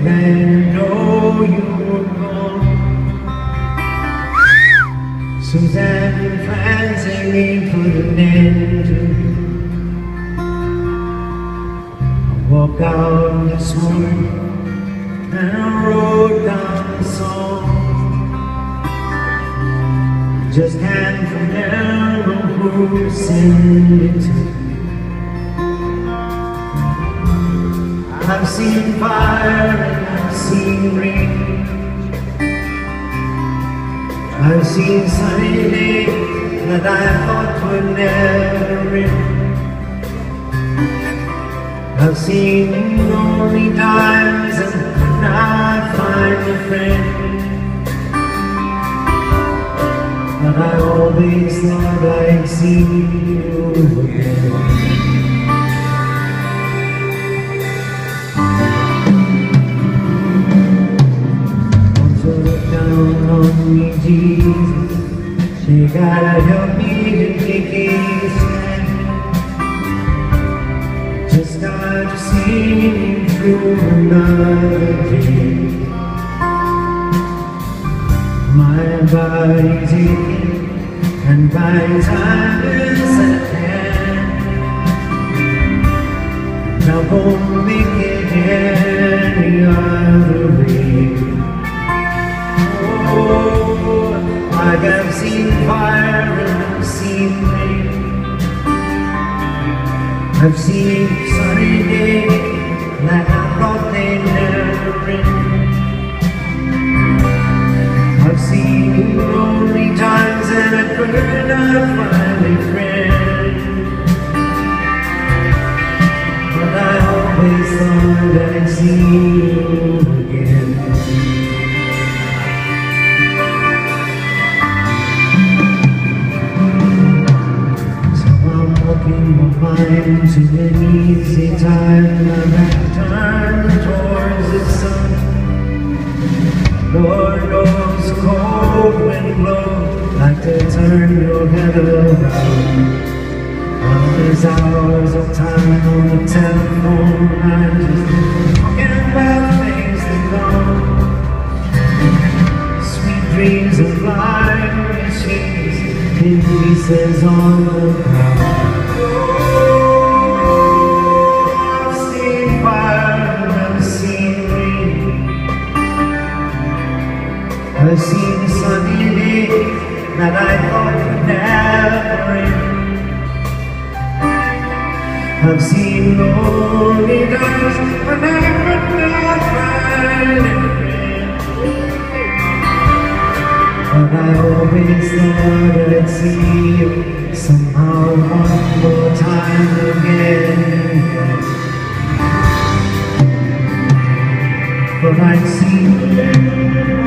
didn't know you were gone. Suzanne and Francine put an end to it. I walked out this morning and I wrote down the song. Just can't remember who sent it to. I've seen fire and I've seen rain. I've seen sunny days that I thought would never end. I've seen lonely times and not find a friend. But I always thought I'd see you again. Me, Jesus, you gotta help me to take a stand. Just start to see through another day. My body's aching and my time is at hand. Now won't make it any other way. I've seen fire and I've seen rain. I've seen sunny days that I thought they'd never end. I've seen lonely times and I could not find a friend. But I always thought I'd see you again. My mind to an easy time, and I turn towards the sun. Lord knows cold wind blow like to turn your head around. All these hours of time on the telephone, I'm just talking about things that gone. Sweet dreams of flying machines in pieces on the ground. I've seen sunny days that I thought would never end. I've seen lonely times when I could not find a friend. But I always thought I'd see you somehow one more time again. But I'd see you